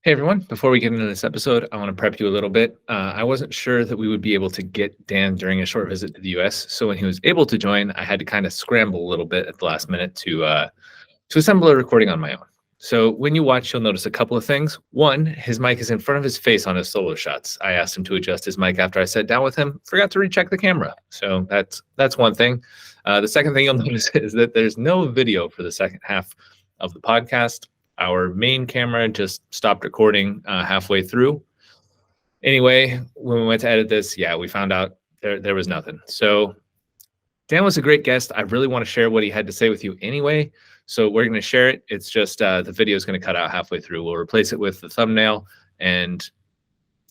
Hey everyone, before we get into this episode, I want to prep you a little bit. I wasn't sure that we would be able to get Dan during a short visit to the US. So when he was able to join, I had to kind of scramble a little bit at the last minute to assemble a recording on my own. So when you watch, you'll notice a couple of things. One, his mic is in front of his face on his solo shots. I asked him to adjust his mic after I sat down with him, forgot to recheck the camera. So that's one thing. The second thing you'll notice is that there's no video for the second half of the podcast. Our main camera just stopped recording halfway through. Anyway, when we went to edit this, we found out there was nothing. So Dan was a great guest. I really want to share what he had to say with you anyway. So we're going to share it. It's just the video is going to cut out halfway through. We'll replace it with the thumbnail. And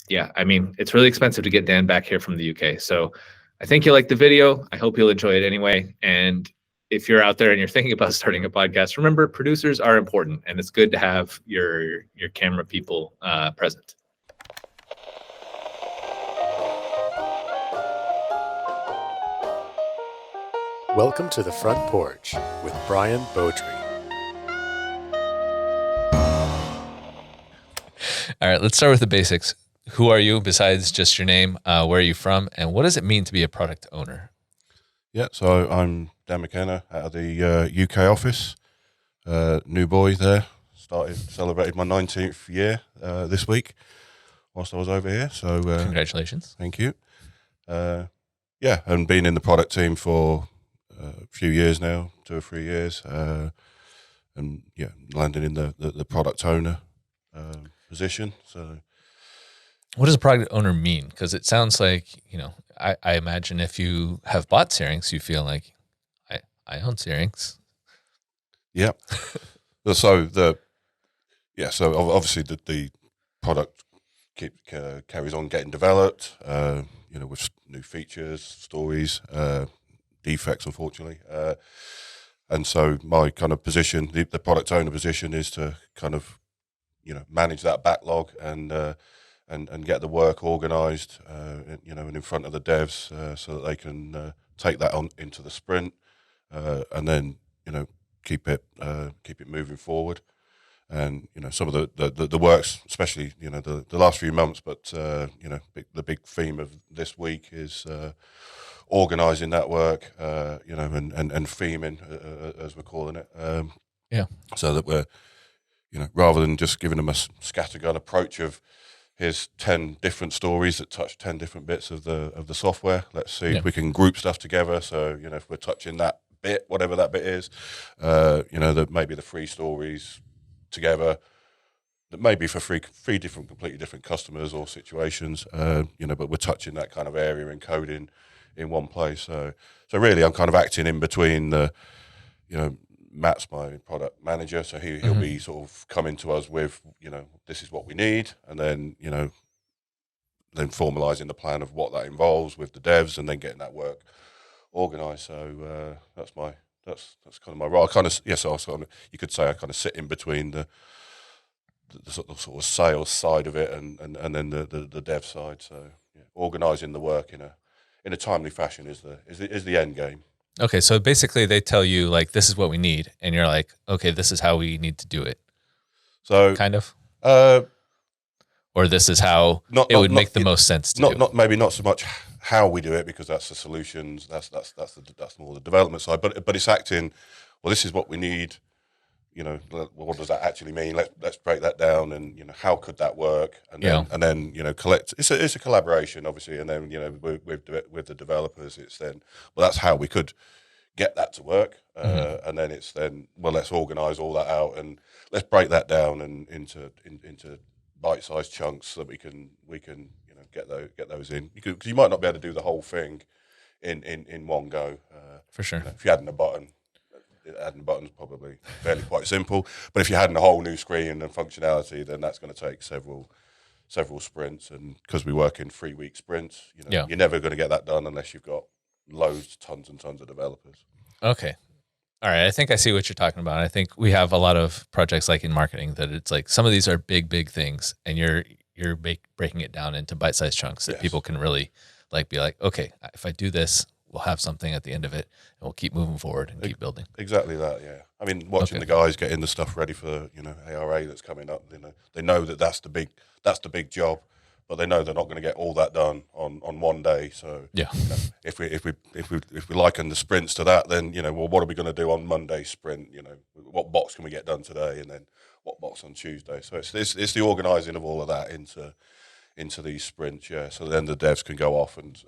it's really expensive to get Dan back here from the UK. So I think you'll like the video. I hope you'll enjoy it anyway. And if you're out there and you're thinking about starting a podcast, remember producers are important, and it's good to have your camera people present. Welcome to the Front Porch with Brian Beaudry. All right, let's start with the basics. Who are you besides just your name? Where are you from? And what does it mean to be a product owner? Yeah, so I'm Dan McKenna out of the UK office. New boy there. Celebrated my 19th year this week whilst I was over here. So Congratulations. Thank you. And been in the product team for a few years now, 2 or 3 years. Landing in the product owner position. So, what does a product owner mean? Because it sounds like, I imagine if you have bought Syrinx, you feel like I own Syrinx. Yeah. So obviously the product carries on getting developed. With new features, stories, defects, unfortunately. And so my kind of position, the product owner position, is to kind of manage that backlog and get the work organised, and in front of the devs, so that they can take that on into the sprint, and then keep it moving forward. And some of the works, especially the last few months, but the big theme of this week is organising that work, and theming, as we're calling it. So that we're rather than just giving them a scattergun approach of here's 10 different stories that touch 10 different bits of the software. Let's see if we can group stuff together. So, if we're touching that bit, whatever that bit is, that maybe the 3 stories together, that may be for three different, completely different customers or situations, but we're touching that kind of area and coding in one place. So really I'm kind of acting in between Matt's my product manager, so he'll be sort of coming to us with, this is what we need, and then, then formalising the plan of what that involves with the devs, and then getting that work organised. So that's kind of my role. You could say I kind of sit in between the sort of sales side of it and then the dev side. So organising the work in a timely fashion is the end game. Okay, so basically they tell you, like, this is what we need, and you're like, okay, this is how we need to do it. So kind of, or this is how it would make the most sense to do. Maybe not so much how we do it, because that's the solutions. That's more the development side. But it's acting. Well, this is what we need. What does that actually mean? Let's break that down, and how could that work? And then collect. It's a collaboration, obviously, and then with the developers, it's then that's how we could get that to work, and then it's then let's organise all that out and let's break that down and into bite-sized chunks so that we can get those in, because you might not be able to do the whole thing in one go. For sure, if you're adding a button. Adding buttons probably fairly quite simple, but if you're adding a whole new screen and functionality, then that's going to take several sprints. And because we work in 3-week sprints, you're never going to get that done unless you've got tons and tons of developers. Okay, all right. I think I see what you're talking about. I think we have a lot of projects like in marketing that it's like some of these are big things, and you're breaking it down into bite-sized chunks that people can really be like, okay, if I do this, we'll have something at the end of it, and we'll keep moving forward and keep building. Exactly that, yeah. I mean, watching the guys getting the stuff ready for ARA that's coming up. They know that's the big job, but they know they're not going to get all that done on one day. So yeah, if we liken the sprints to that, then well, what are we going to do on Monday's sprint? What box can we get done today, and then what box on Tuesday? So it's the organising of all of that into these sprints, yeah. So then the devs can go off and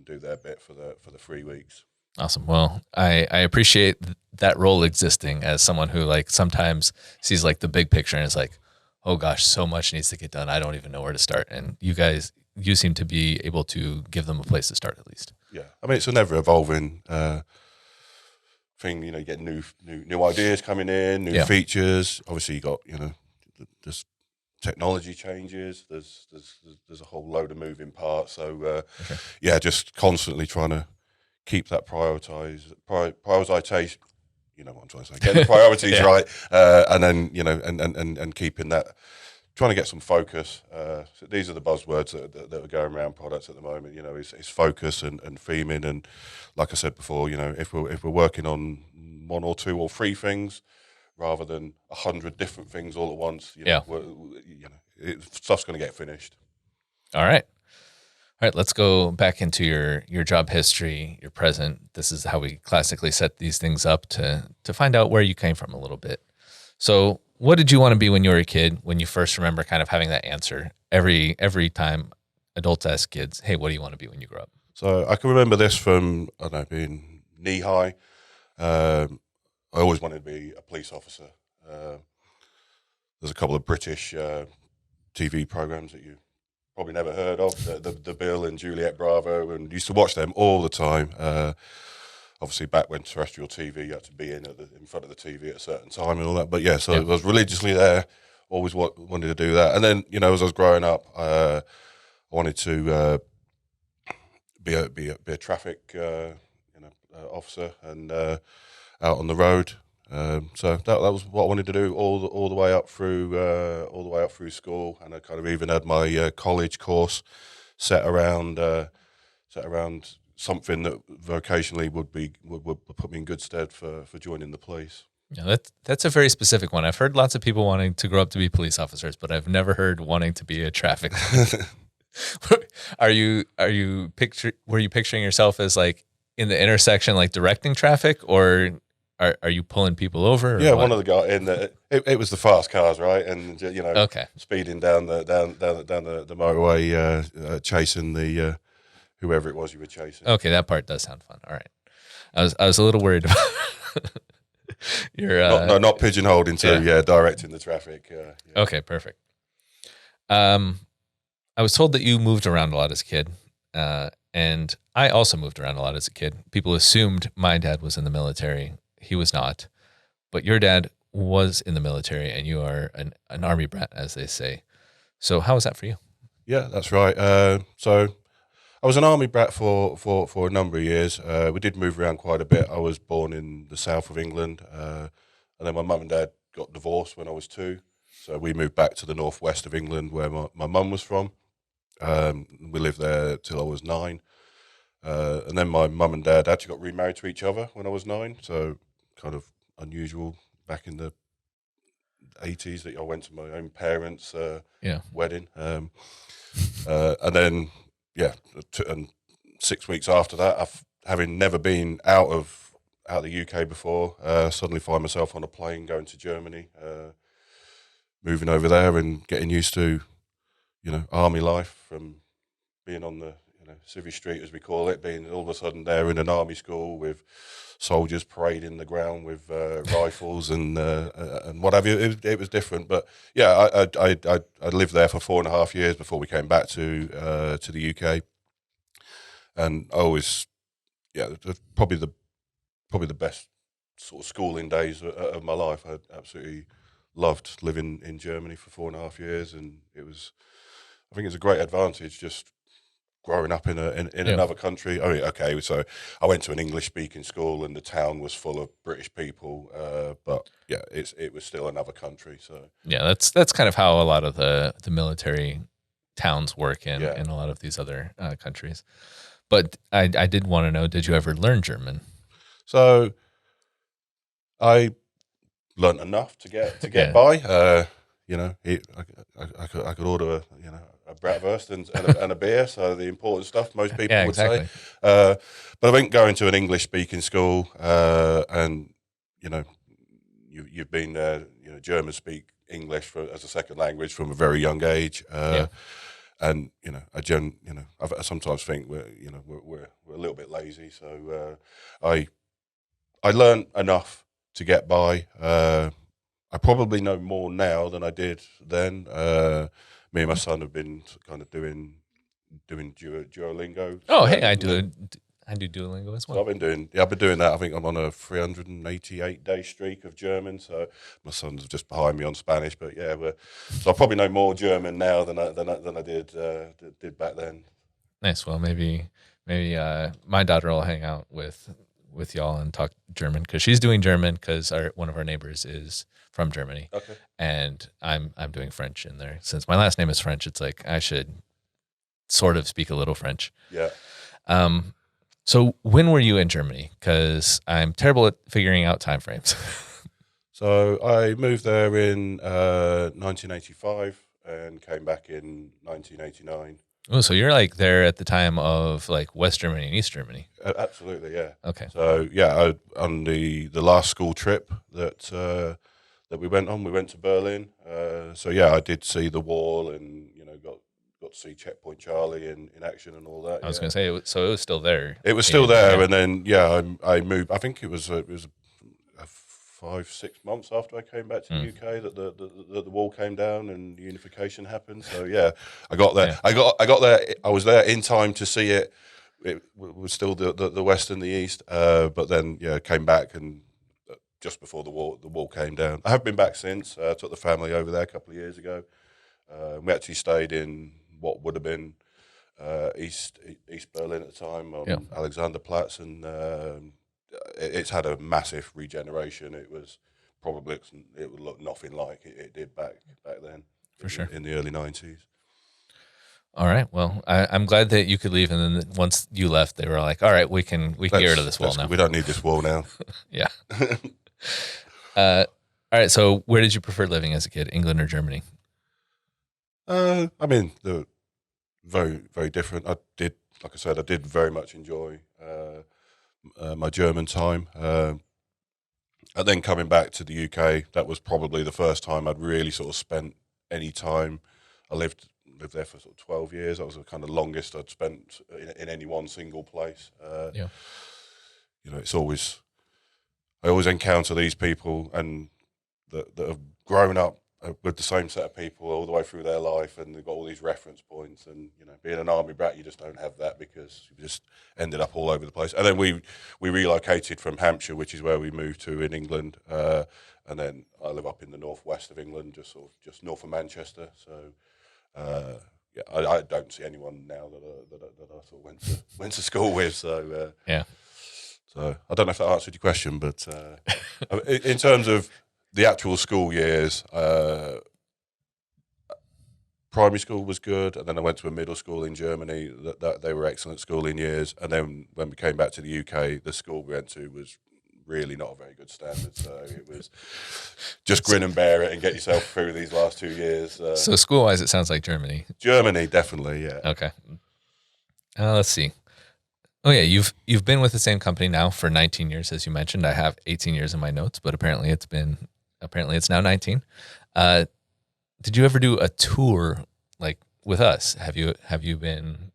do their bit for the 3 weeks. Awesome. Well, I appreciate that role existing as someone who like sometimes sees like the big picture and is like, oh gosh, so much needs to get done. I don't even know where to start. And you seem to be able to give them a place to start at least. Yeah. I mean, it's an ever evolving thing, you get new ideas coming in, new features. Obviously you got, just technology changes. There's a whole load of moving parts. So just constantly trying to keep that prioritization. You know what I'm trying to say. Getting the priorities right, and then and keeping that, trying to get some focus. So these are the buzzwords that are going around products at the moment. Is focus and theming, and like I said before, if we're working on 1 or 2 or 3 things, rather than 100 different things all at once, stuff's going to get finished. All right. Let's go back into your job history, your present. This is how we classically set these things up to find out where you came from a little bit. So what did you want to be when you were a kid, when you first remember kind of having that answer? Every time adults ask kids, hey, what do you want to be when you grow up? So I can remember this from, I don't know, being knee high. I always wanted to be a police officer. There's a couple of British TV programs that you probably never heard of, the Bill and Juliet Bravo, and used to watch them all the time. Obviously, back when terrestrial TV, you had to be in front of the TV at a certain time and all that. But I was religiously there, always wanted to do that. And then, as I was growing up, I wanted to be a traffic officer and out on the road. So that was what I wanted to do all the way up through school, and I kind of even had my college course set around something that vocationally would put me in good stead for joining the police. Yeah, that's a very specific one. I've heard lots of people wanting to grow up to be police officers, but I've never heard wanting to be a traffic. Were you picturing yourself as like in the intersection, like directing traffic, or are you pulling people over? Yeah, one of the guys in the it was the fast cars, right? And speeding down the motorway, chasing the whoever it was you were chasing. Okay, that part does sound fun. All right, I was a little worried about you're not pigeonholed into directing the traffic. Yeah. Okay, perfect. I was told that you moved around a lot as a kid, and I also moved around a lot as a kid. People assumed my dad was in the military. He was not, but your dad was in the military, and you are an Army brat, as they say. So how was that for you? Yeah, that's right. So I was an Army brat for a number of years. We did move around quite a bit. I was born in the south of England, and then my mum and dad got divorced when I was 2. So we moved back to the northwest of England, where my mum was from. We lived there till I was 9. And then my mum and dad actually got remarried to each other when I was 9. So kind of unusual back in the 80s that I went to my own parents' wedding. And then, and 6 weeks after that, having never been out of the UK before, suddenly find myself on a plane going to Germany, moving over there and getting used to, army life, from being on the Civvy Street, as we call it, being all of a sudden there in an army school with soldiers parading the ground with rifles and what have you. It was different, but I lived there for 4.5 years before we came back to the UK, and I always probably the best sort of schooling days of my life. I absolutely loved living in Germany for 4.5 years, and I think it's a great advantage just growing up in another country. I mean, so I went to an English-speaking school, and the town was full of British people, but it was still another country. So that's kind of how a lot of the military towns work in a lot of these other countries. But I did want to know, did you ever learn German? So I learned enough to get by. I could order a bratwurst and a beer, so the important stuff most people would say. But I didn't go into an English speaking school, and you've been German speak English as a second language from a very young age. And I sometimes think we're a little bit lazy. So I learned enough to get by. I probably know more now than I did then. Me and my son have been kind of doing Duolingo. Oh, hey, I do Duolingo as well. So I've been doing that. I think I'm on a 388-day streak of German. So my son's just behind me on Spanish. But yeah, so I probably know more German now than I did back then. Nice. Well, maybe my daughter will hang out with y'all and talk German because she's doing German because one of our neighbors is from Germany. Okay. And I'm doing French in there. Since my last name is French, it's like I should sort of speak a little French. Yeah. So when were you in Germany? Because I'm terrible at figuring out time frames. So I moved there in 1985 and came back in 1989. Oh, so you're like there at the time of like West Germany and East Germany. Absolutely, yeah. Okay. So yeah, on the last school trip that we went on, we went to Berlin. So yeah, I did see the wall and got to see Checkpoint Charlie in action and all that. I was going to say, so it was still there. It was still there, and then I moved. I think it was a 5-6 months after I came back to the UK that the wall came down and unification happened. So yeah, I got there. Yeah. I got there. I was there in time to see it. It was still the West and the East, but then came back and just before the wall came down. I have been back since. I took the family over there a couple of years ago. We actually stayed in what would have been East Berlin at the time on Alexanderplatz, and it's had a massive regeneration. It would look nothing like it did back then. For sure. In the early 90s. All right. Well, I'm glad that you could leave, and then once you left, they were like, "All right, we can get rid of this wall now. We don't need this wall now." Yeah. All right. So, where did you prefer living as a kid, England or Germany? I mean, they're very, very different. Like I said, I did very much enjoy my German time. And then coming back to the UK, that was probably the first time I'd really sort of spent any time. I lived there for sort of 12 years. That was the kind of longest I'd spent in any one single place. It's I always encounter these people and that have grown up with the same set of people all the way through their life, and they've got all these reference points. And being an army brat, you just don't have that because you just ended up all over the place. And then we relocated from Hampshire, which is where we moved to in England, and then I live up in the northwest of England, just north of Manchester. So I don't see anyone now that I sort of went to school with. So yeah. So I don't know if that answered your question, but in terms of the actual school years, primary school was good, and then I went to a middle school in Germany. That they were excellent schooling years, and then when we came back to the UK, the school we went to was really not a very good standard. So it was just grin and bear it and get yourself through these last 2 years. So school-wise, it sounds like Germany. Germany, definitely, yeah. Okay. Let's see. Oh yeah, you've been with the same company now for 19 years, as you mentioned. I have 18 years in my notes, but apparently it's now 19. Did you ever do a tour like with us? Have you been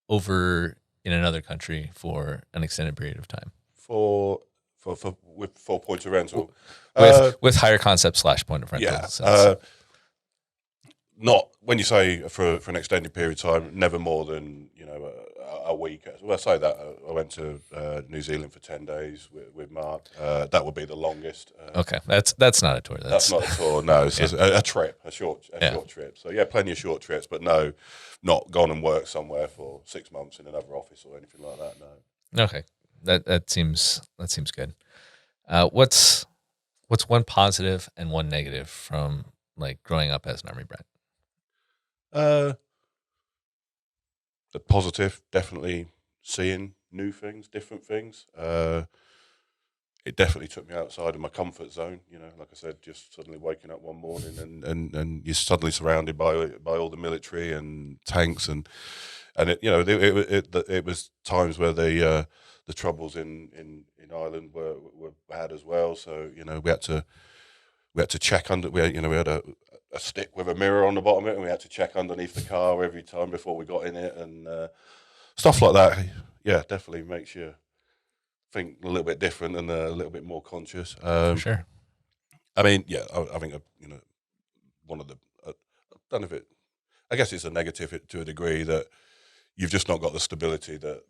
over in another country for an extended period of time? With 4 points of rental, with higher concept / point of rental. Yeah. Not when you say for an extended period of time, never more than a week. Well, I say that I went to New Zealand for 10 days with Mark. That would be the longest. Okay, that's not a tour. That's not a tour. No, it's a trip, a short trip. So yeah, plenty of short trips, but no, not gone and worked somewhere for 6 months in another office or anything like that. No. Okay, that seems good. What's one positive and one negative from like growing up as an Army brat? the positive, definitely seeing new things, different things. It definitely took me outside of my comfort zone. Like I said, just suddenly waking up one morning and you're suddenly surrounded by all the military and tanks and it was times where the troubles in Ireland were bad as well. So we had to check under. We had a stick with a mirror on the bottom of it, and we had to check underneath the car every time before we got in it, and stuff like that. Yeah, definitely makes you think a little bit different and a little bit more conscious. For sure. I mean, yeah, I think one of the I don't know if it. I guess it's a negative to a degree that you've just not got the stability that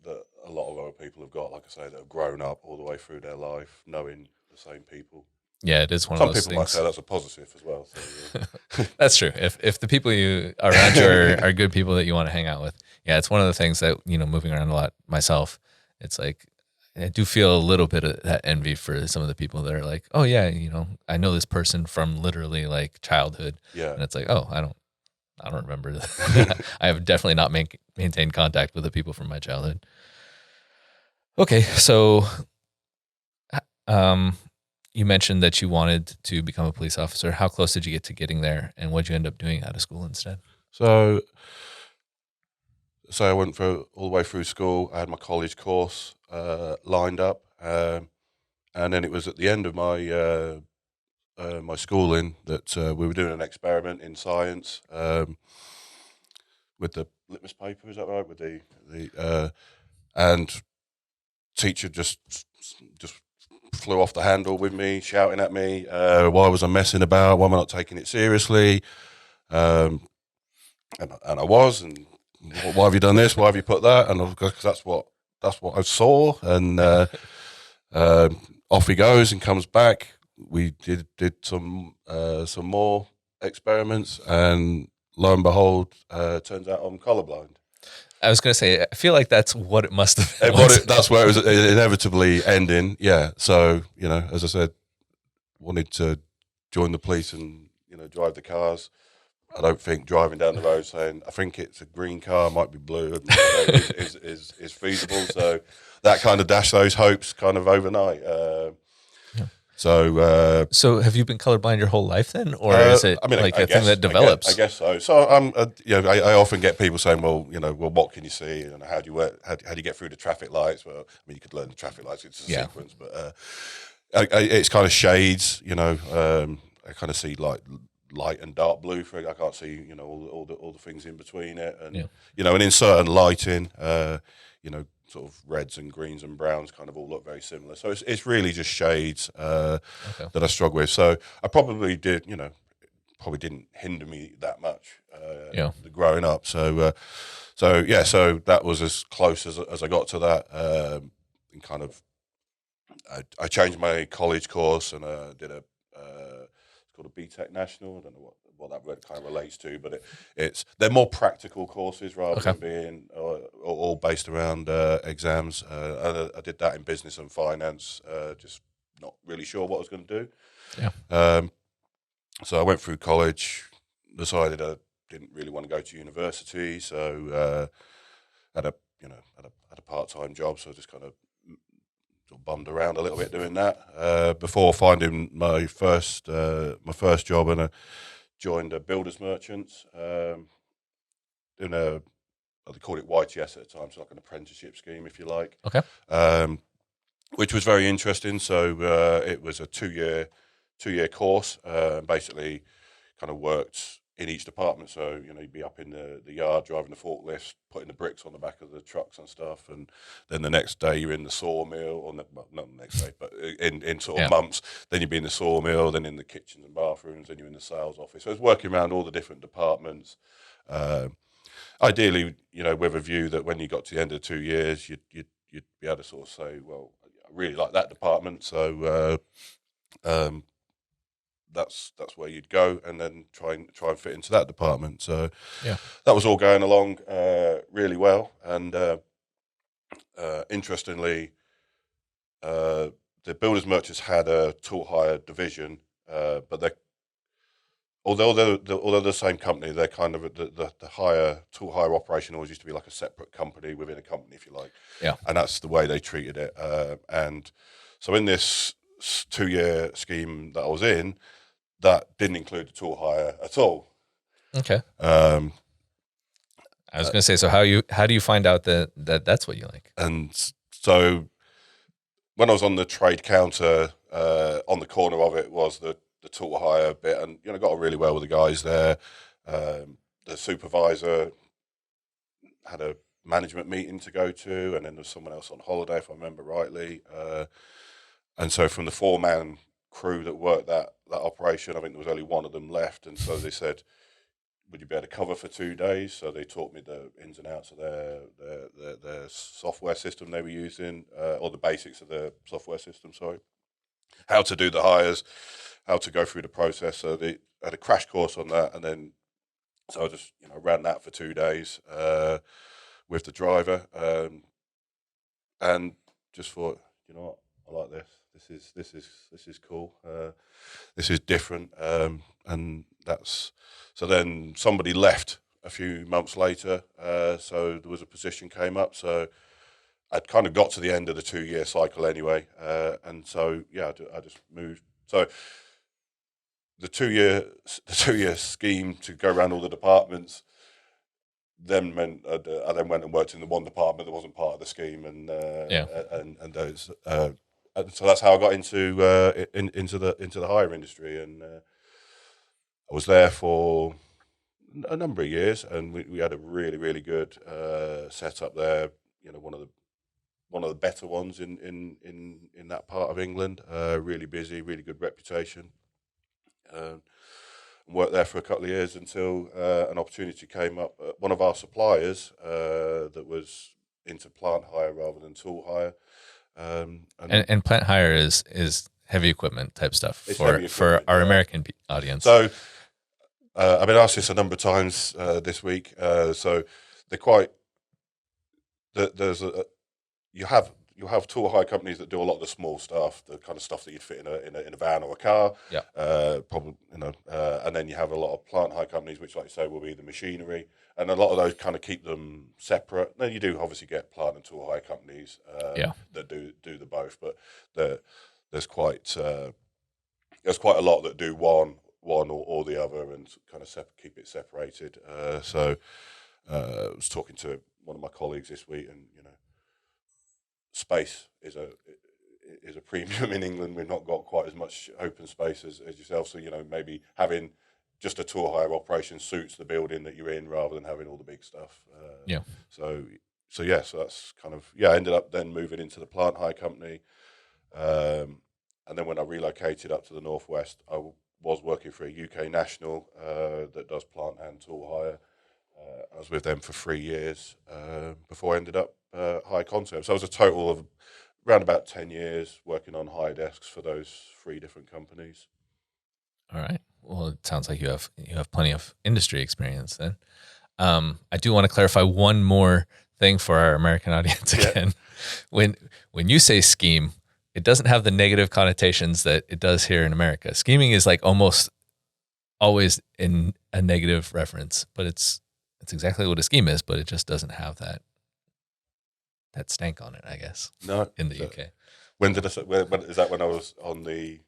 a lot of other people have got. Like I say, that have grown up all the way through their life knowing the same people. Yeah, it is one Some of those people might things. say that's a positive as well. So, yeah. That's true. If the people you are around you are good people that you want to hang out with, yeah, it's one of the things that moving around a lot myself. It's like I do feel a little bit of that envy for some of the people that are like, oh yeah, I know this person from literally like childhood, Yeah, and it's like, oh, I don't remember that. I have definitely not maintained contact with the people from my childhood. Okay, so you mentioned that you wanted to become a police officer. How close did you get to getting there, and what did you end up doing out of school instead? So I went all the way through school. I had my college course lined up, and then it was at the end of my my schooling that we were doing an experiment in science with the litmus paper. Is that right? With the and teacher just flew off the handle with me, shouting at me. Why was I messing about? Why am I not taking it seriously? And I was. And why have you done this? Why have you put that? And because that's what I saw. And off he goes and comes back. We did some more experiments, and lo and behold, turns out I'm colorblind. I was going to say, I feel like that's what it must have been. That's where it was inevitably ending. Yeah. So, as I said, wanted to join the police and, drive the cars. I don't think driving down the road saying, I think it's a green car, might be blue, is feasible. So that kind of dashed those hopes kind of overnight. So have you been colorblind your whole life then, or is it a thing that develops? I guess so. So I often get people saying, well, what can you see, and how do you work? How do you get through the traffic lights? Well, I mean, you could learn the traffic lights; it's a sequence, but it's kind of shades. I kind of see like light and dark blue. I can't see, all the things in between it, and and in certain lighting, sort of reds and greens and browns kind of all look very similar. So it's really just shades that I struggle with. So I probably didn't hinder me that much growing up. So that was as close as I got to that. And kind of, I changed my college course and did it's called a BTEC National. I don't know what that word kind of relates to, but they're more practical courses rather than being all based around exams. I did that in business and finance, just not really sure what I was going to do. Yeah. So I went through college, decided I didn't really want to go to university, so had a part-time job, so I just kind of bummed around a little bit doing that before finding my first job, and I joined a builders merchants in they called it YTS at the time, so like an apprenticeship scheme, if you like. Okay. Which was very interesting. So it was a two-year course. Basically, kind of worked in each department. So you'd be up in the yard driving the forklift, putting the bricks on the back of the trucks and stuff, and then the next day you're in the sawmill, or not the next day, but in sort of months. Then you'd be in the sawmill, then in the kitchens and bathrooms, then you're in the sales office. So I was working around all the different departments. Ideally, with a view that when you got to the end of 2 years, you'd be able to sort of say, well, I really like that department, so that's where you'd go, and then try and fit into that department. So that was all going along really well, and interestingly, the builders merchants had a tool hire division, but although they're the same company, they're kind of the tool hire operation always used to be like a separate company within a company, if you like. Yeah. And that's the way they treated it. And so in this 2-year scheme that I was in, that didn't include the tool hire at all. Okay. I was going to say, so how do you find out that that's what you like? And so when I was on the trade counter, on the corner of it was the tool hire bit, and got on really well with the guys there. The supervisor had a management meeting to go to, and then there was someone else on holiday, if I remember rightly. And so from the 4-man crew that worked that operation, I think there was only one of them left, and so they said, would you be able to cover for 2 days? So they taught me the ins and outs of their software system they were using, or the basics of the software system, sorry. How to do the hires, how to go through the process. So they had a crash course on that, and then so I just ran that for 2 days with the driver, and just thought, what, I like this. This is cool. This is different, and that's. So then somebody left a few months later, so there was a position came up. So I'd kind of got to the end of the 2-year cycle anyway, and so I just moved. So the 2-year scheme to go around all the departments then meant I then went and worked in the one department that wasn't part of the scheme, and those. And so that's how I got into the hire industry, and I was there for a number of years, and we had a really, really good setup there. One of the better ones in that part of England. Really busy, really good reputation. Worked there for a couple of years until an opportunity came up. One of our suppliers that was into plant hire rather than tool hire. And plant hire is heavy equipment type stuff for our American audience. So I've been asked this a number of times this week. So they're quite. You have tool hire companies that do a lot of the small stuff, the kind of stuff that you'd fit in a van or a car. Yeah. Probably and then you have a lot of plant hire companies, which, like you say, will be the machinery, and a lot of those kind of keep them separate. Then you do obviously get plant and tool hire companies that do the both, but there's quite a lot that do one or the other and kind of keep it separated. So I was talking to one of my colleagues this week, and space is a premium in England. We've not got quite as much open space as yourself. So maybe having just a tool hire operation suits the building that you're in rather than having all the big stuff. So that's kind of I ended up then moving into the plant hire company, and then when I relocated up to the northwest, I was working for a UK national that does plant and tool hire. I was with them for 3 years before I ended up Hire Concept. So I was a total of around about 10 years working on hire desks for those 3 different companies. All right. Well, it sounds like you have plenty of industry experience then. I do want to clarify one more thing for our American audience again. Yeah. When you say scheme, it doesn't have the negative connotations that it does here in America. Scheming is like almost always in a negative reference, but it's exactly what a scheme is, but it just doesn't have that stank on it, I guess. No, in the UK. When did I say? When is that? When I was on the.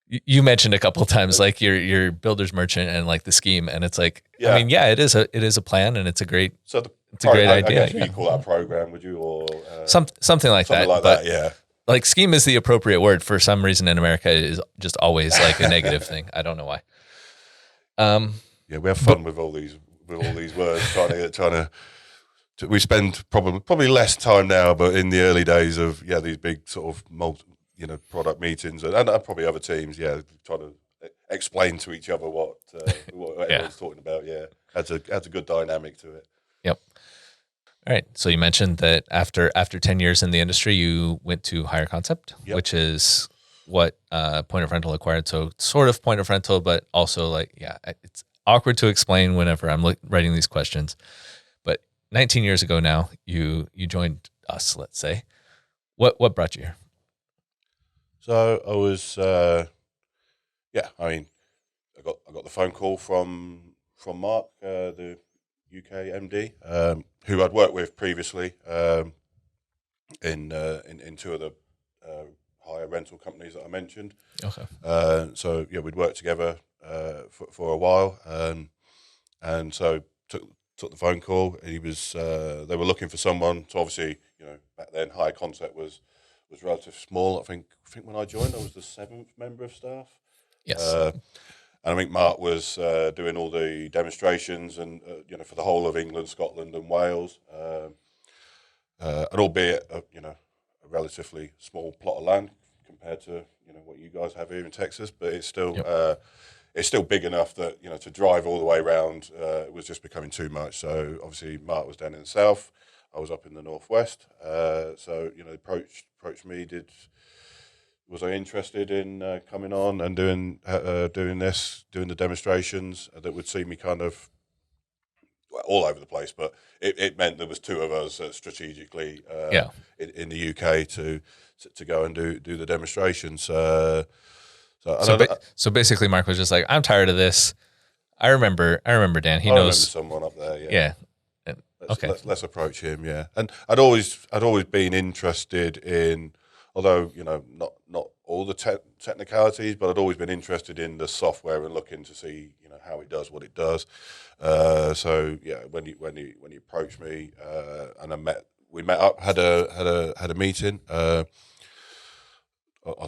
You mentioned a couple of times like your builder's merchant and like the scheme, and it's like I mean, it is a plan, and it's a great it's a great idea. I guess you call that a program, would you, or something like that? Like that, yeah. Like scheme is the appropriate word for some reason in America. It is just always like a negative thing. I don't know why. We have fun with all these words, trying to. We spend probably less time now, but in the early days of these big sort of product meetings and probably other teams, trying to explain to each other what everyone's talking about. Adds a good dynamic to it. Yep. All right. So you mentioned that after 10 years in the industry, you went to Hire Concept, which is what Point of Rental acquired. So sort of Point of Rental, but also it's awkward to explain whenever I'm writing these questions. But 19 years ago now, you joined us, let's say. What brought you here? So I was, I got the phone call from Mark, the UK MD, who I'd worked with previously in two of the hire rental companies that I mentioned. Okay. So yeah, we'd worked together for a while, and so took the phone call. He was they were looking for someone. So obviously, back then Hire Concept was relatively small. I think when I joined, I was the 7th member of staff. Yes. And I think Mark was doing all the demonstrations and for the whole of England, Scotland, and Wales. And albeit a relatively small plot of land compared to what you guys have here in Texas, but it's still big enough that to drive all the way around it was just becoming too much. So obviously Mark was down in the south, I was up in the northwest. So approached me. Was I interested in coming on and doing the demonstrations that would see me kind of all over the place, but it meant there was 2 of us strategically in the UK to go and do the demonstrations. So basically, Mark was just like, I'm tired of this. I remember Dan. He knows. I remember someone up there. Yeah. Let's approach him. Yeah, and I'd always been interested in, although not all the technicalities, but I'd always been interested in the software and looking to see how it does what it does. So yeah, when you approached me and we met up, had a meeting. I'll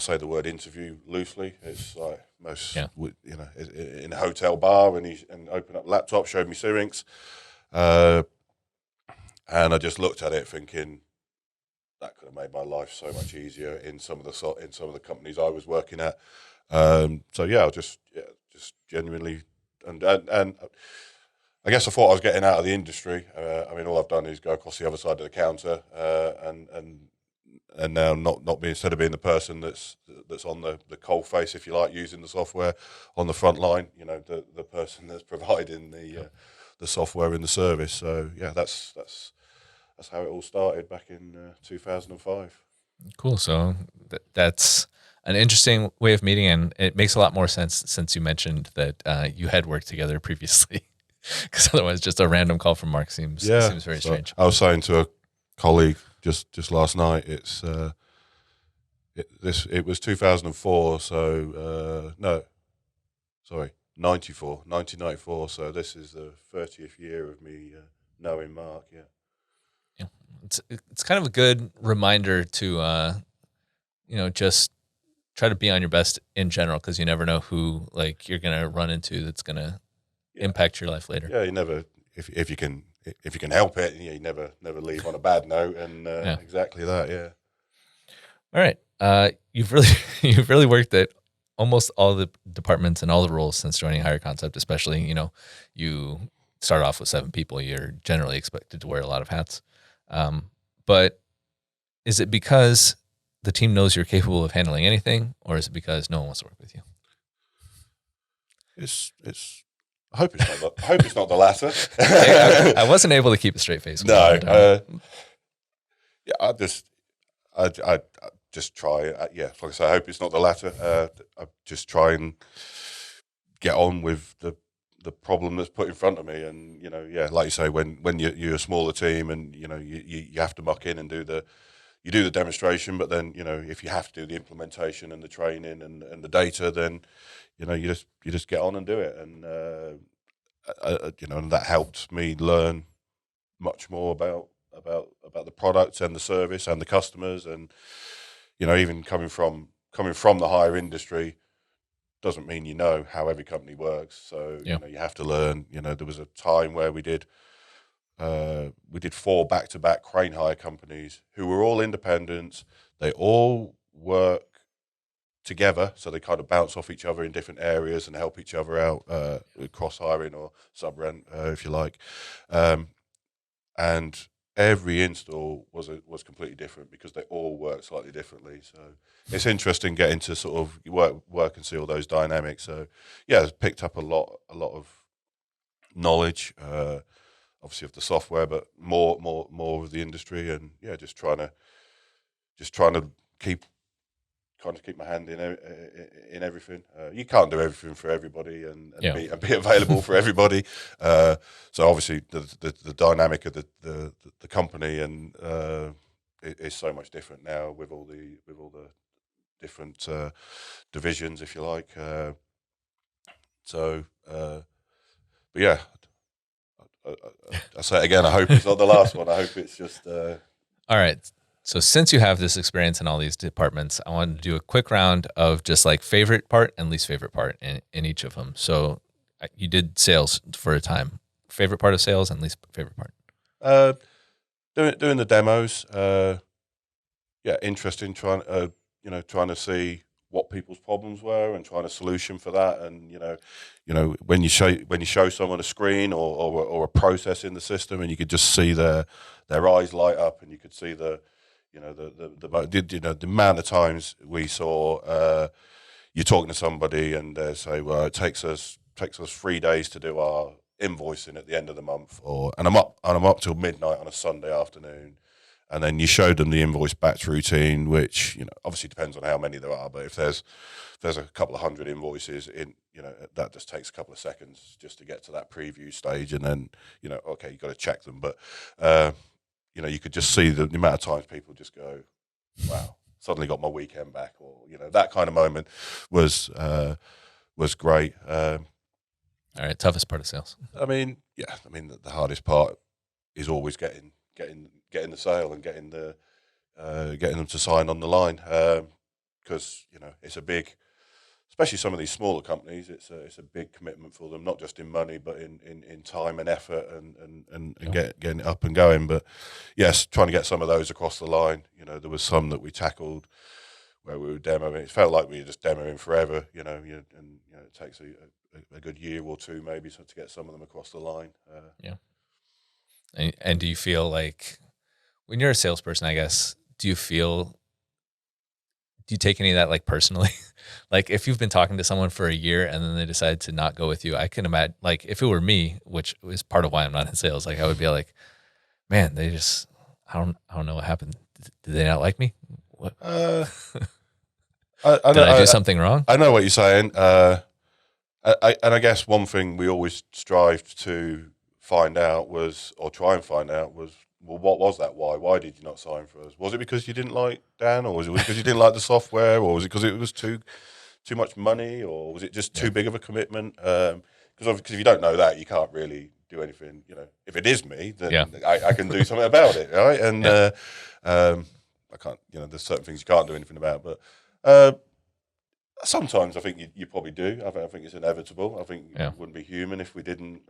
say the word interview loosely. It's like most, in a hotel bar, and opened up laptop, showed me Syrinx, and I just looked at it thinking that could have made my life so much easier in some of the companies I was working at. So yeah, I just genuinely and I guess I thought I was getting out of the industry. I mean, all I've done is go across the other side of the counter, and now not being, instead of being the person that's on the coal face, if you like, using the software on the front line, the person that's providing the software in the service. So yeah, that's how it all started back in 2005. Cool. So that's an interesting way of meeting, and it makes a lot more sense since you mentioned that you had worked together previously. Because otherwise, just a random call from Mark seems very strange. I was saying to a colleague just last night, it was 2004. So 1994. So this is the 30th year of me knowing Mark. Yeah, it's kind of a good reminder to just try to be on your best in general, because you never know who you're gonna run into that's gonna impact your life later. Yeah, you never, if you can help it, you never leave on a bad note, and exactly that. Yeah. All right, you've really worked at almost all the departments and all the roles since joining Hire Concept. Especially, you start off with 7 people. You're generally expected to wear a lot of hats. But is it because the team knows you're capable of handling anything, or is it because no one wants to work with you? It's. I hope it's not the latter. I wasn't able to keep a straight face. No. I just try. Like I say, I hope it's not the latter. I just try and get on with the problem that's put in front of me, and like you say, when you're a smaller team, and you have to muck in and do the demonstration, but then if you have to do the implementation and the training and the data, then you just get on and do it, and and that helped me learn much more about the products and the service and the customers, and even coming from the hire industry doesn't mean how every company works. So you have to learn. There was a time where we did 4 back-to-back crane hire companies who were all independents. They all work together, so they kind of bounce off each other in different areas and help each other out, cross hiring or sub rent, if you like. And every install was completely different because they all work slightly differently. So it's interesting getting to sort of work and see all those dynamics. So yeah, it's picked up a lot of knowledge, obviously of the software, but more of the industry, and just trying to keep kind of keep my hand in everything. You can't do everything for everybody and be available for everybody. So obviously the dynamic of the company and is so much different now with all the different divisions, if you like. But yeah, I'll say it again. I hope it's not the last one. I hope it's just. All right. So since you have this experience in all these departments, I wanted to do a quick round of just like favorite part and least favorite part in each of them. So you did sales for a time. Favorite part of sales and least favorite part? Doing the demos. Interesting. Trying to see what people's problems were and trying a solution for that. And when you show someone a screen or a process in the system, and you could just see their eyes light up, and you could see the amount of times we saw you're talking to somebody and they say, well, it takes us 3 days to do our invoicing at the end of the month, and I'm up till midnight on a Sunday afternoon. And then you showed them the invoice batch routine, which obviously depends on how many there are. But if there's a couple of hundred invoices in, that just takes a couple of seconds just to get to that preview stage, and then okay, you got to check them. But you could just see the amount of times people just go, "Wow, suddenly got my weekend back," or that kind of moment was great. All right, toughest part of sales. The hardest part is always getting the sale and getting them to sign on the line, because it's a big, especially some of these smaller companies, it's a big commitment for them, not just in money but in time and effort and getting it up and going. But yes, trying to get some of those across the line. There was some that we tackled where we were demoing. It felt like we were just demoing forever, and it takes a good year or two maybe to get some of them across the line. And do you feel like, when you're a salesperson, I guess, do you take any of that like personally? Like if you've been talking to someone for a year and then they decide to not go with you, I can imagine, like if it were me, which is part of why I'm not in sales, like I would be like, man, I don't know what happened. Did they not like me? What? Did I do something wrong? I know what you're saying. I guess one thing we always strived to find out was, well, what was that? Why did you not sign for us? Was it because you didn't like Dan, or was it because you didn't like the software, or was it because it was too much money, or was it just too big of a commitment? Because if you don't know that, you can't really do anything. If it is me, then I can do something about it, right? And I can't. There's certain things you can't do anything about, but sometimes I think you probably do. I think it's inevitable. I think it wouldn't be human if we didn't.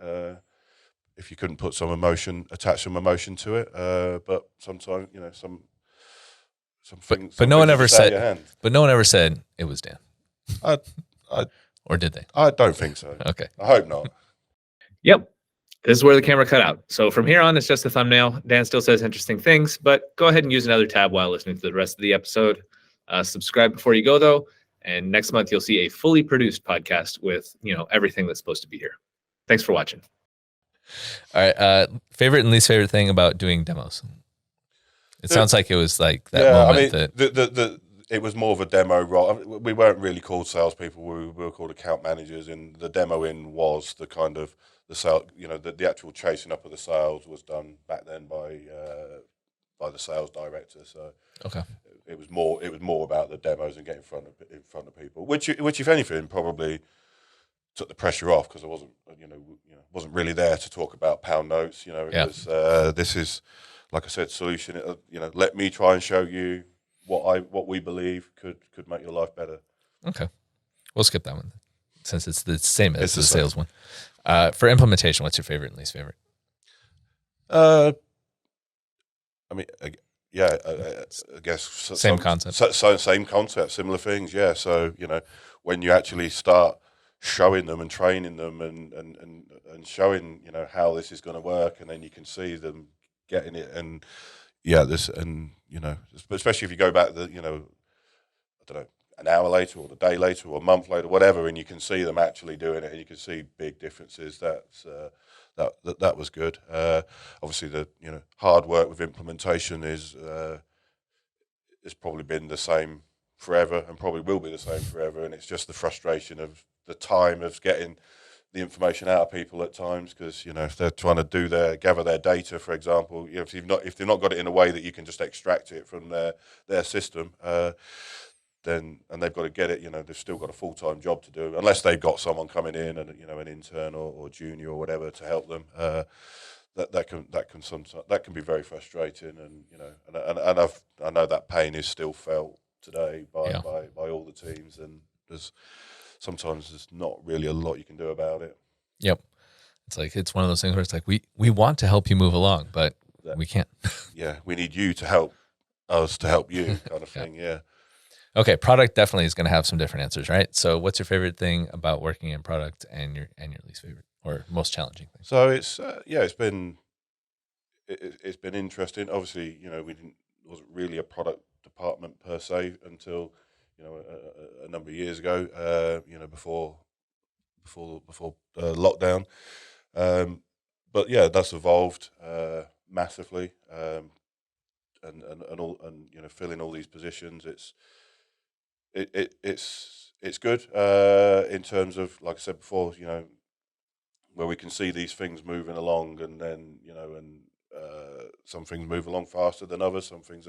If you couldn't put attach some emotion to it, but sometimes some things. But no one ever said. But no one ever said it was Dan. Or did they? I don't think so. Okay. I hope not. Yep. This is where the camera cut out. So from here on, it's just a thumbnail. Dan still says interesting things, but go ahead and use another tab while listening to the rest of the episode. Subscribe before you go, though. And next month, you'll see a fully produced podcast with, everything that's supposed to be here. Thanks for watching. All right. Favorite and least favorite thing about doing demos? It sounds like it was like that moment it was more of a demo role. We weren't really called salespeople. We were called account managers, and the demoing was the kind of the sale. The actual chasing up of the sales was done back then by the sales director. So okay, it was more about the demos and getting in front of people, which if anything probably took the pressure off, because I wasn't really there to talk about pound notes. It was this is, like I said, solution. Let me try and show you what we believe could make your life better. Okay, we'll skip that one since it's the same as the sales one. For implementation, what's your favorite and least favorite? I guess same concept. Same concept, similar things. Yeah. So when you actually start showing them and training them and showing how this is going to work, and then you can see them getting it, and especially if you go back I don't know, an hour later or the day later or a month later, whatever, and you can see them actually doing it, and you can see big differences. That was good. Obviously, the hard work with implementation is probably been the same forever and probably will be the same forever. And it's just the frustration of the time of getting the information out of people at times, because if they're trying to gather their data, for example, if they've not got it in a way that you can just extract it from their system, then and they've got to get it, they've still got a full-time job to do, unless they've got someone coming in and an intern or junior or whatever to help them. That can be very frustrating, and I know that pain is still felt today by all the teams, and sometimes there's not really a lot you can do about it. Yep. It's one of those things where it's like, we want to help you move along, but we can't. Yeah, we need you to help us to help you, kind of thing. Yeah. Okay, product definitely is going to have some different answers, right? So what's your favorite thing about working in product, and your least favorite or most challenging thing? So it's it's been interesting. Obviously, wasn't really a product department per se until a number of years ago, before lockdown. But yeah, that's evolved massively, and filling all these positions. It's good in terms of, like I said before, where we can see these things moving along, and then some things move along faster than others. Some things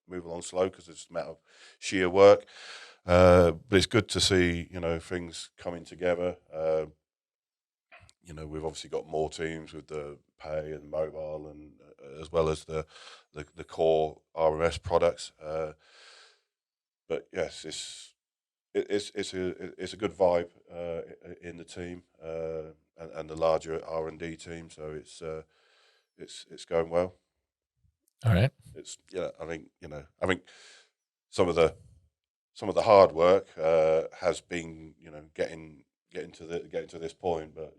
move along slow because it's a matter of sheer work. But it's good to see things coming together. We've obviously got more teams with the pay and mobile, and as well as the core RMS products. But yes, it's a good vibe in the team, and the larger R&D team. So it's going well. All right. I think some of the hard work has been getting to this point, but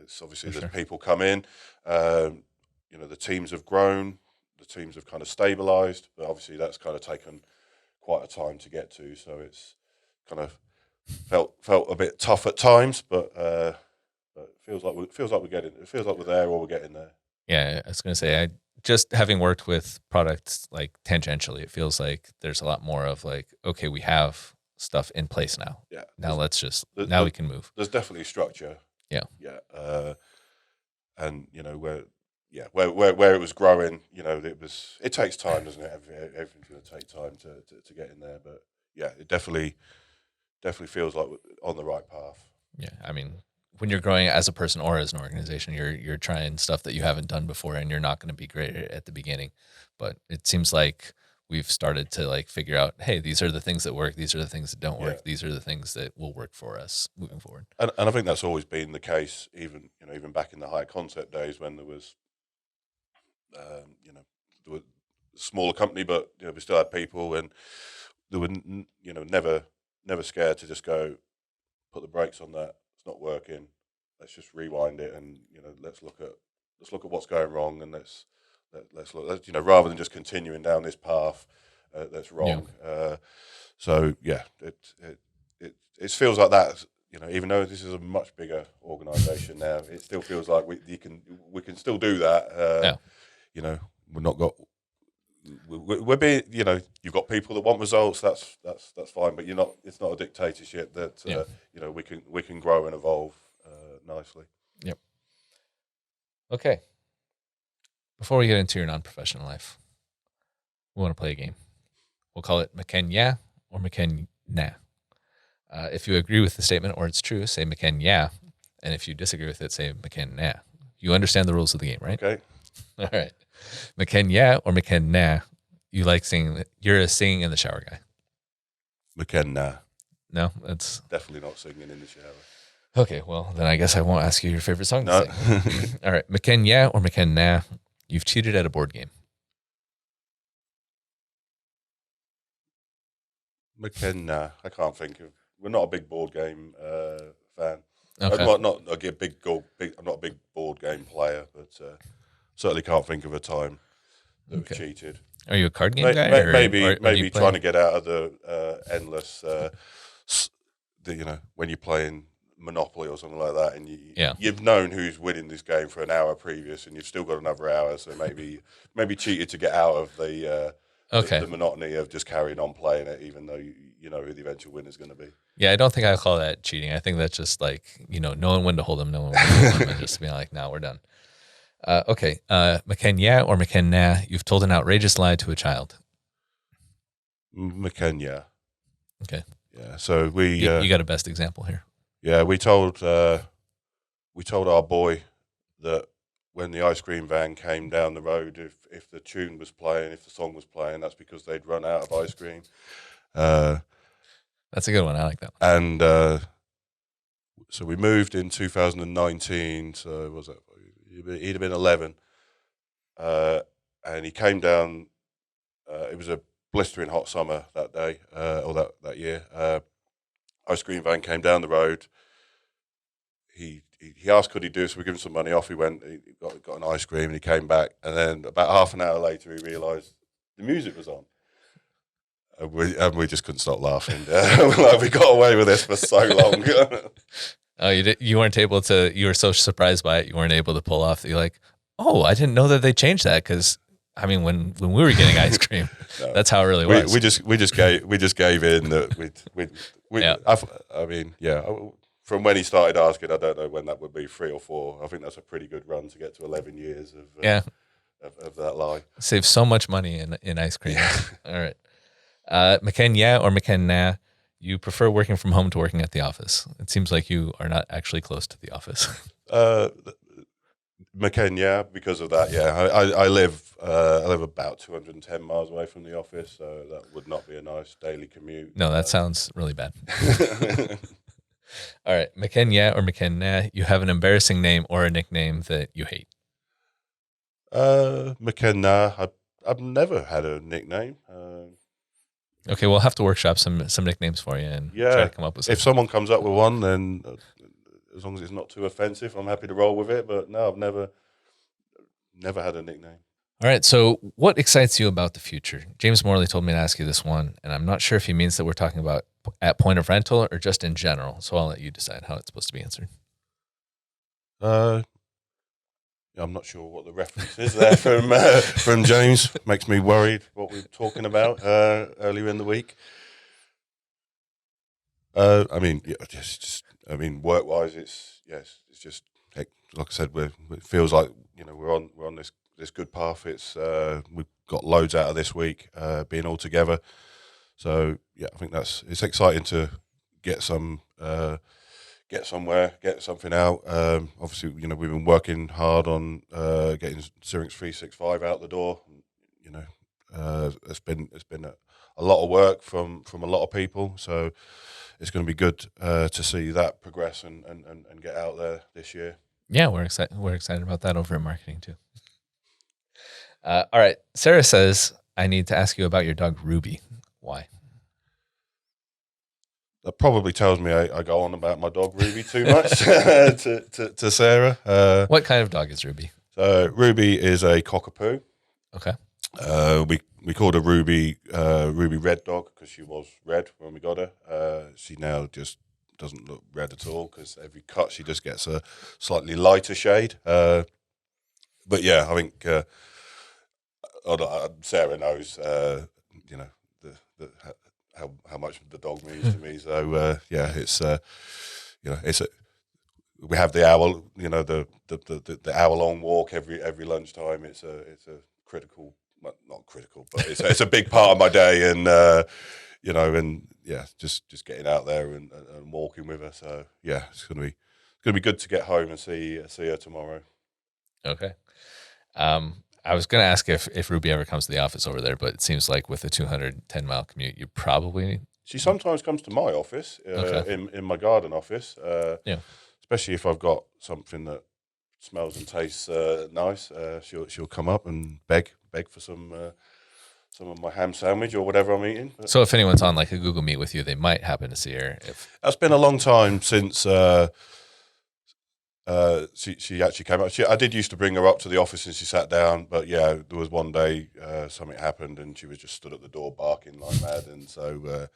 it's obviously there's people come in, the teams have grown, the teams have kind of stabilized, but obviously that's kind of taken quite a time to get to, so it's kind of felt a bit tough at times, but it feels like we're getting, it feels like we're there, or we're getting there. Yeah, I was going to say, just having worked with products like tangentially, it feels like there's a lot more of like, okay, we have stuff in place now. Yeah. Now we can move. There's definitely structure. Yeah. Yeah. And where it was growing, it takes time, doesn't it? Everything's going to take time to get in there, but yeah, it definitely feels like we're on the right path. Yeah, I mean, when you're growing as a person or as an organization, you're trying stuff that you haven't done before, and you're not going to be great at the beginning. But it seems like we've started to like figure out, hey, these are the things that work, these are the things that don't work, these are the things that will work for us moving forward. And I think that's always been the case, even back in the high concept days when there was, there was a smaller company, but we still had people, and they were never scared to just go, put the brakes on that. It's not working. Let's just rewind it, and let's look at what's going wrong, and let's look, rather than just continuing down this path that's wrong. Yeah. So yeah, it feels like that. Even though this is a much bigger organisation now, it still feels like we can still do that. We're not got. We're being, you've got people that want results. That's fine, but it's not a dictatorship. That we can grow and evolve nicely. Yep. Okay. Before we get into your non-professional life, we want to play a game. We'll call it McKen-Yeah or McKen-Nah. If you agree with the statement or it's true, say McKen-Yeah, and if you disagree with it, say McKen-Nah. You understand the rules of the game, right? Okay. All right. McKen-Yeah or McKen-Nah? You like singing? You're a singing in the shower guy. McKen-Nah. No, that's definitely not singing in the shower. Okay, well then I guess I won't ask you your favorite song to sing. All right, McKen-Yeah or McKen-Nah? You've cheated at a board game. McKen-Nah. I can't think of. We're not a big board game fan. Okay. I'm not a big. I'm not a big board game player, but certainly can't think of a time that we've cheated. Are you a card game guy? Maybe trying to get out of the endless. When you're playing Monopoly or something like that, and you've known who's winning this game for an hour previous, and you've still got another hour, so maybe cheated to get out of the the monotony of just carrying on playing it, even though you know who the eventual winner is going to be. Yeah, I don't think I call that cheating. I think that's just like, knowing when to hold them, knowing when to hold them, and just being like, no, we're done. Okay, McKen-Yeah or McKen-Nah, you've told an outrageous lie to a child. McKen-Yeah. Okay. Yeah, so we... you got a best example here. Yeah, we told our boy that when the ice cream van came down the road, if the tune was playing, if the song was playing, that's because they'd run out of ice cream. That's a good one. I like that one. And so we moved in 2019. So was it? He'd have been 11, and he came down. It was a blistering hot summer that day, or that year. Ice cream van came down the road. He asked could he do, so we gave him some money. Off he went. He got an ice cream, and he came back. And then about half an hour later, he realised the music was on. And we just couldn't stop laughing. Like, we got away with this for so long. Oh, you weren't able to. You were so surprised by it, you weren't able to pull off. You're like, oh, I didn't know that they changed that, because I mean, when we were getting ice cream, no, that's how it really was. We just gave in that we yeah. I mean, yeah. From when he started asking, I don't know when that would be, 3 or 4. I think that's a pretty good run to get to 11 years of that lie. Save so much money in ice cream. Yeah. All right. McKen-Yeah or McKen-Nah, you prefer working from home to working at the office. It seems like you are not actually close to the office. McKen-Yeah, because of that. Yeah, I live about 210 miles away from the office, so that would not be a nice daily commute. No, that sounds really bad. All right, McKen-Yeah or McKen-Nah, you have an embarrassing name or a nickname that you hate. McKen-Nah. I've never had a nickname. Okay, we'll have to workshop some nicknames for you and try to come up with something. If someone comes up with one, then as long as it's not too offensive, I'm happy to roll with it. But no, I've never had a nickname. All right, so what excites you about the future? James Morley told me to ask you this one, and I'm not sure if he means that we're talking about at point of rental or just in general. So I'll let you decide how it's supposed to be answered. I'm not sure what the reference is there from James. Makes me worried what we're talking about earlier in the week. I mean, work-wise, it's just like I said, it feels like we're on this good path. It's we've got loads out of this week, being all together. So yeah, I think it's exciting to get somewhere, get something out. Obviously, we've been working hard on getting Syrinx 365 out the door. It's been a lot of work from a lot of people. So it's going to be good to see that progress and get out there this year. Yeah, we're excited about that over at marketing too. All right, Sarah says I need to ask you about your dog Ruby. Why? That probably tells me I go on about my dog Ruby too much to Sarah. What kind of dog is Ruby? Ruby is a cockapoo. Okay. We called her Ruby Red Dog because she was red when we got her. She now just doesn't look red at all because every cut she just gets a slightly lighter shade. But yeah, I think Sarah knows how much the dog means to me. So yeah, it's we have the owl, the hour-long walk every lunchtime. It's a critical, well, not critical, but it's a big part of my day, and and yeah, just getting out there and walking with her. So yeah, it's gonna be good to get home and see her tomorrow. Okay. I was going to ask if Ruby ever comes to the office over there, but it seems like with a 210-mile commute, you probably... She sometimes comes to my office, in my garden office, yeah. Especially if I've got something that smells and tastes nice. She'll come up and beg for some of my ham sandwich or whatever I'm eating. But so if anyone's on like a Google Meet with you, they might happen to see her. It's been a long time since... she actually came up. I did used to bring her up to the office and she sat down, but yeah, there was one day something happened and she was just stood at the door barking like mad, and so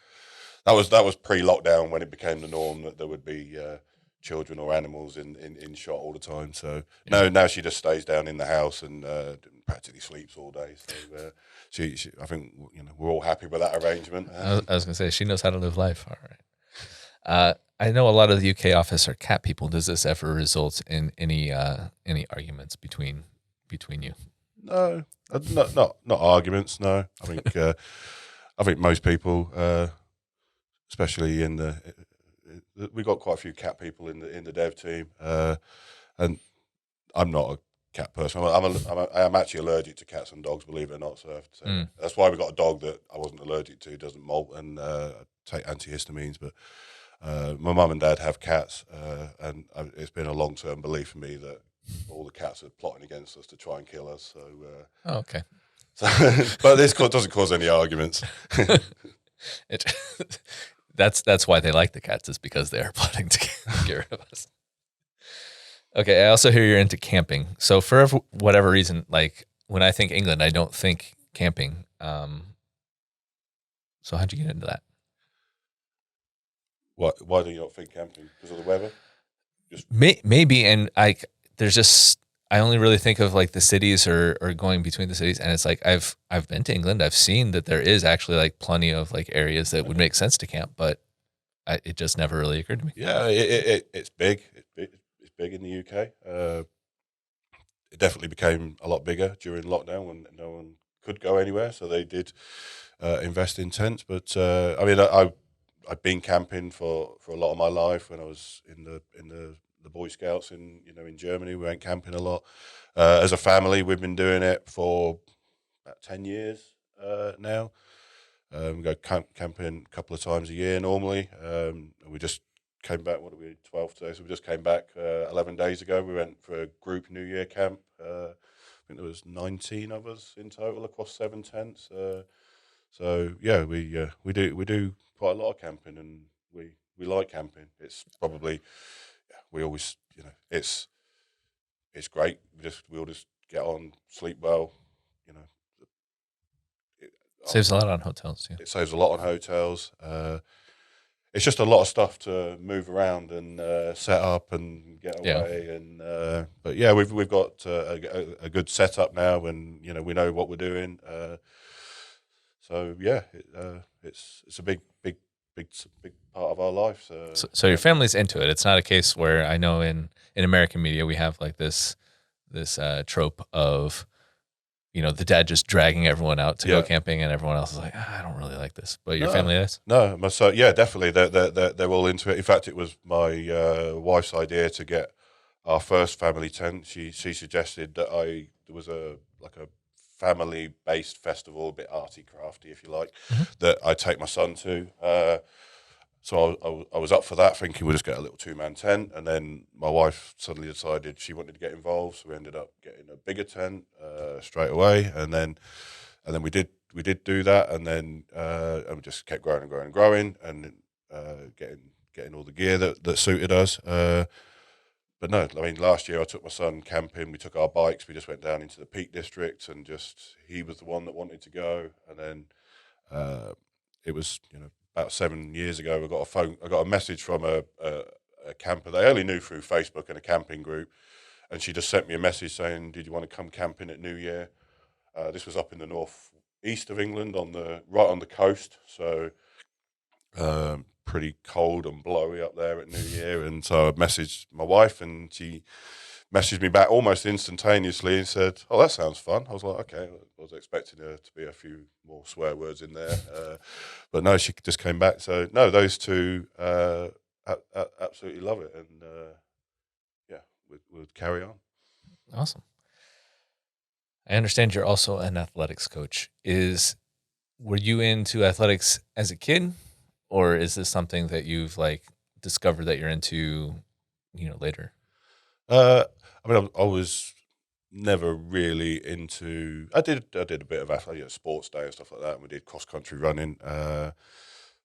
that was pre-lockdown when it became the norm that there would be children or animals in shot all the time. So now she just stays down in the house and practically sleeps all day. So she I think we're all happy with that arrangement. I was going to say she knows how to live life. All right. I know a lot of the UK office are cat people. Does this ever result in any arguments between you? No, not arguments. No, I think most people, especially we got quite a few cat people in the dev team, and I'm not a cat person. I'm actually allergic to cats and dogs, believe it or not. So that's why we got a dog that I wasn't allergic to, doesn't molt, and take antihistamines. But my mum and dad have cats, and it's been a long-term belief for me that all the cats are plotting against us to try and kill us. So, okay. So, but this doesn't cause any arguments. That's why they like the cats, is because they are plotting to get rid of us. Okay, I also hear you're into camping. So for whatever reason, like when I think England, I don't think camping. So how'd you get into that? Why do you not think camping? Because of the weather? Maybe, and I only really think of like the cities or going between the cities, and it's like I've been to England. I've seen that there is actually like plenty of like areas that would make sense to camp, but it just never really occurred to me. Yeah, it's big. It's big in the UK. It definitely became a lot bigger during lockdown when no one could go anywhere, so they did invest in tents. But I've been camping for a lot of my life. When I was in the Boy Scouts in Germany, we went camping a lot. As a family, we've been doing it for about 10 years now. We go camping a couple of times a year normally. We just came back, 12 today? So we just came back 11 days ago. We went for a group New Year camp. I think there was 19 of us in total across 7 tents. So yeah, we do quite a lot of camping, and we like camping. It's probably, we always, it's great. We all just get on, sleep well, Saves a lot on hotels too. It saves a lot on hotels. It's just a lot of stuff to move around and set up and get away. Yeah. And but yeah, we've got a good setup now, and we know what we're doing. So yeah, it's a big part of our life. So your family's into it. It's not a case where, I know in American media we have like this trope of the dad just dragging everyone out to go camping, and everyone else is like, I don't really like this. But your family is? No, so yeah, definitely they're all into it. In fact, it was my wife's idea to get our first family tent. She suggested that there was a family-based festival, a bit arty crafty, if you like, that I take my son to. So I was up for that, thinking we'll just get a little 2-man tent, and then my wife suddenly decided she wanted to get involved, so we ended up getting a bigger tent straight away, and then we did do that, and then and we just kept growing and growing and growing, and getting all the gear that suited us. But no, I mean, last year I took my son camping. We took our bikes. We just went down into the Peak District, and he was the one that wanted to go, and then it was about 7 years ago, I got a message from a camper they only knew through Facebook and a camping group, and she just sent me a message saying, "Did you want to come camping at New Year?" This was up in the northeast of England, right on the coast, so pretty cold and blowy up there at New Year. And so I messaged my wife, and she messaged me back almost instantaneously and said, "Oh, that sounds fun." I was like, okay, I was expecting there to be a few more swear words in there. But no, she just came back. So no, those two absolutely love it. And yeah, we'll carry on. Awesome. I understand you're also an athletics coach. Were you into athletics as a kid, or is this something that you've like discovered that you're into, later? I was never really into. I did a bit of athletics, sports day and stuff like that, and we did cross country running.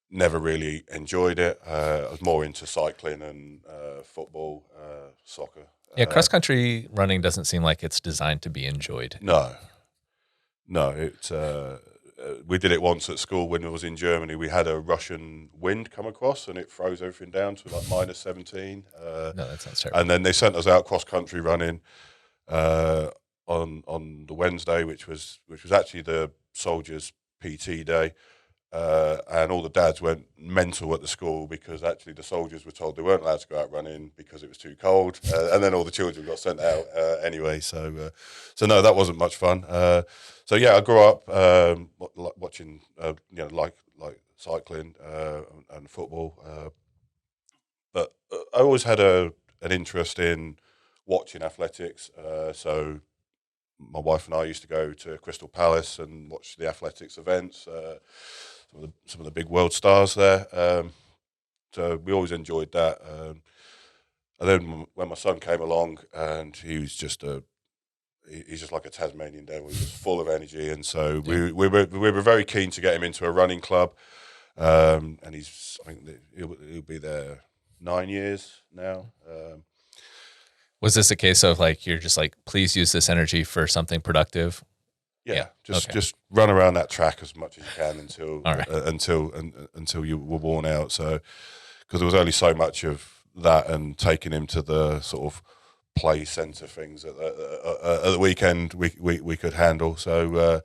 Never really enjoyed it. I was more into cycling and football, soccer. Yeah, cross country running doesn't seem like it's designed to be enjoyed. No, we did it once at school when I was in Germany. We had a Russian wind come across and it froze everything down to like minus 17. No, that sounds terrible. And then they sent us out cross country running on the Wednesday, which was actually the soldiers' PT day. And all the dads went mental at the school because actually the soldiers were told they weren't allowed to go out running because it was too cold, and then all the children got sent out anyway. So no, that wasn't much fun. So yeah, I grew up watching, like cycling and football, but I always had an interest in watching athletics. So my wife and I used to go to Crystal Palace and watch the athletics events. Some of the big world stars there. So we always enjoyed that. And then when my son came along, and he was he's just like a Tasmanian devil. He was full of energy, and so we were very keen to get him into a running club. And I think he'll be there 9 years now. Was this a case of like you're just like, please use this energy for something productive? Yeah, just run around that track as much as you can until you were worn out. So, because there was only so much of that, and taking him to the sort of play centre things at the weekend we could handle. So,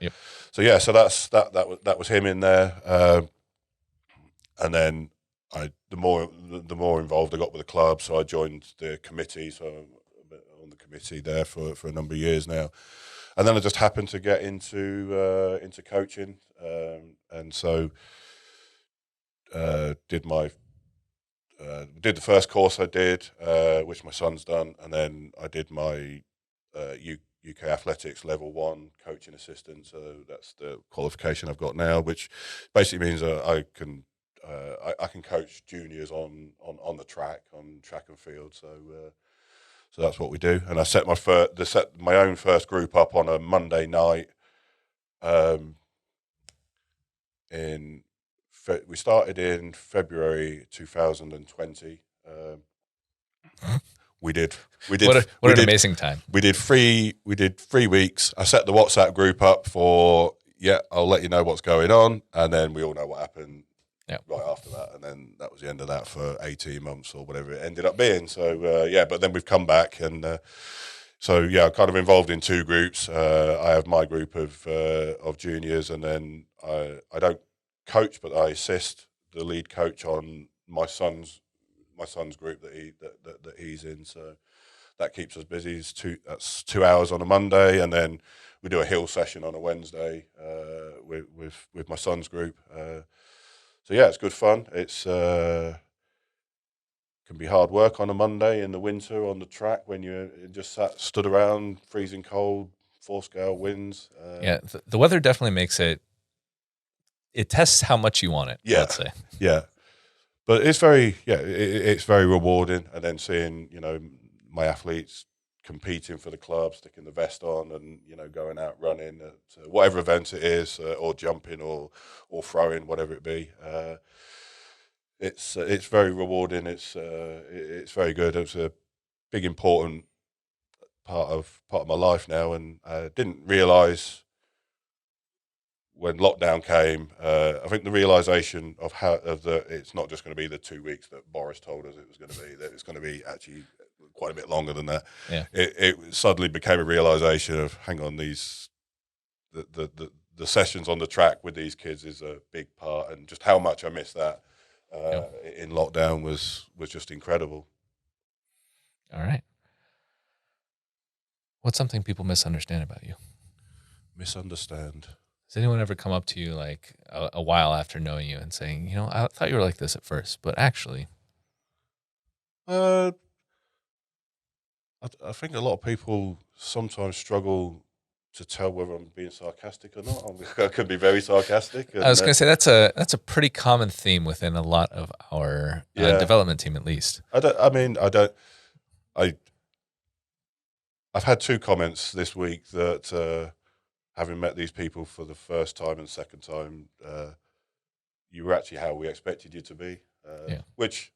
so that was him in there. And then the more involved I got with the club, so I joined the committee. So I'm on the committee there for a number of years now. And then I just happened to get into coaching, and so did the first course I did, which my son's done, and then I did my UK Athletics Level 1 coaching assistant. So that's the qualification I've got now, which basically means I can coach juniors on the track, on track and field. So that's what we do, and I set my own first group up on a Monday night. We started in February 2020. We did. What an amazing time. We did 3 weeks. I set the WhatsApp group up for I'll let you know what's going on, and then we all know what happened. Right after that, and then that was the end of that for 18 months or whatever it ended up being. So but then we've come back, and I'm kind of involved in 2 groups. I have my group of juniors, and then I don't coach, but I assist the lead coach on my son's group that he's in. So that keeps us busy. That's 2 hours on a Monday, and then we do a hill session on a Wednesday with my son's group. So yeah, it's good fun. It's can be hard work on a Monday in the winter on the track when you're just stood around, freezing cold, 4-scale winds. The weather definitely makes it tests how much you want it. Yeah, I'd say. Yeah, but it's very it's very rewarding, and then seeing my athletes competing for the club, sticking the vest on, and going out running at whatever event it is, or jumping or throwing, whatever it be. It's very rewarding. It's very good. It's a big important part of my life now, and I didn't realise when lockdown came. I think the realisation of it's not just going to be the 2 weeks that Boris told us it was going to be. That it's going to be actually quite a bit longer than that. Yeah. It suddenly became a realisation of, hang on, the sessions on the track with these kids is a big part, and just how much I missed that in lockdown was just incredible. All right. What's something people misunderstand about you? Misunderstand? Does anyone ever come up to you like a while after knowing you and saying, I thought you were like this at first, but actually? I think a lot of people sometimes struggle to tell whether I'm being sarcastic or not. I could be very sarcastic. And, I was going to say that's a pretty common theme within a lot of our development team, at least. I've had 2 comments this week that having met these people for the first time and second time, you were actually how we expected you to be.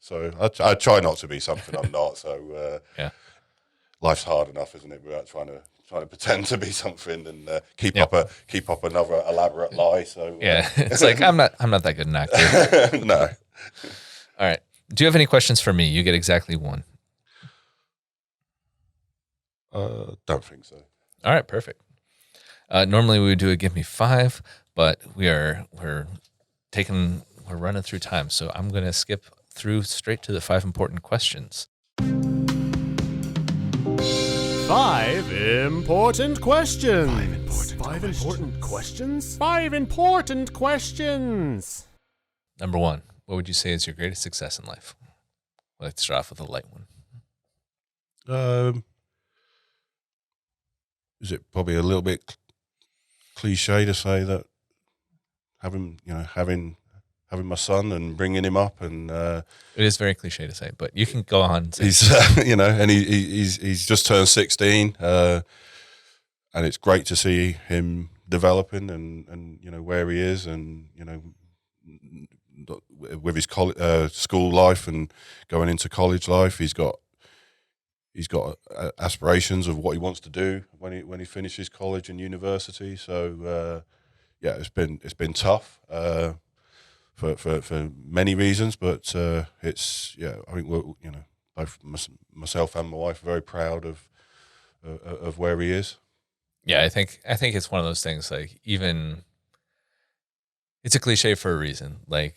So I try not to be something I'm not. So life's hard enough, isn't it, without trying to pretend to be something and keep up another elaborate lie. So it's like I'm not that good an actor. No. All right. Do you have any questions for me? You get exactly one. Don't think so. All right, perfect. Normally we would do a give me 5, but we're running through time, so I'm going to skip through straight to the 5 important questions. 5 important questions. 5 important questions? 5 important questions. Number 1, what would you say is your greatest success in life? Let's start off with a light one. Is it probably a little bit cliche to say that having my son and bringing him up, and it is very cliche to say, but you can go on. And say he's and he's just turned 16, and it's great to see him developing and where he is, and with his school life and going into college life, he's got aspirations of what he wants to do when he finishes college and university. So it's been tough for many reasons, but I think both myself and my wife are very proud of where he is. Yeah, I think it's one of those things, like, even it's a cliche for a reason. Like,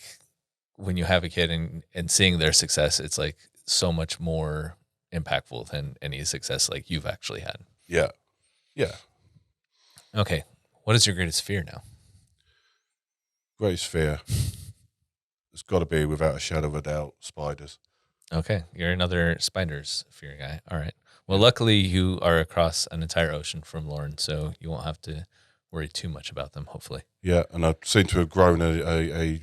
when you have a kid and seeing their success, it's like so much more impactful than any success like you've actually had. Yeah. Okay. What is your greatest fear now? Greatest fear. It's got to be, without a shadow of a doubt, spiders. Okay. You're another spiders fear guy. All right. Well, luckily you are across an entire ocean from Lauren, so you won't have to worry too much about them, hopefully. Yeah. And I seem to have grown a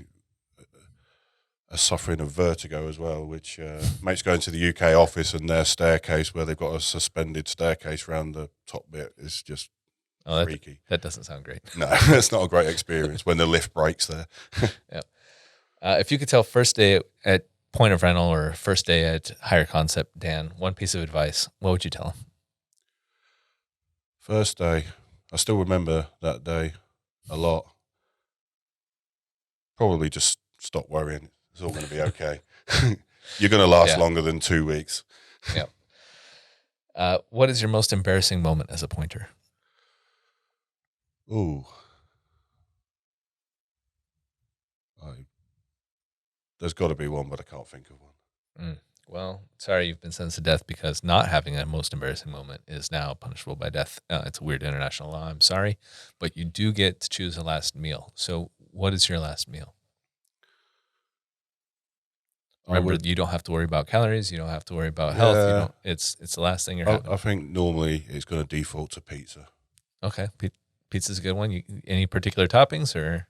suffering of vertigo as well, which makes going to the UK office and their staircase, where they've got a suspended staircase around the top bit, is just freaky. That doesn't sound great. No, it's not a great experience when the lift breaks there. Yeah. If you could tell first day at Point of Rental or first day at Higher Concept Dan one piece of advice, what would you tell him? First day, I still remember that day a lot. Probably just stop worrying. It's all going to be okay. You're going to last longer than 2 weeks. Yeah. What is your most embarrassing moment as a pointer? Ooh. There's got to be one, but I can't think of one. Well, sorry you've been sentenced to death, because not having a most embarrassing moment is now punishable by death. It's a weird international law. I'm sorry, but you do get to choose a last meal. So what is your last meal? Remember, you don't have to worry about calories. You don't have to worry about health. It's the last thing you're having. I think normally it's going to default to pizza. Okay, pizza's a good one. Any particular toppings, or?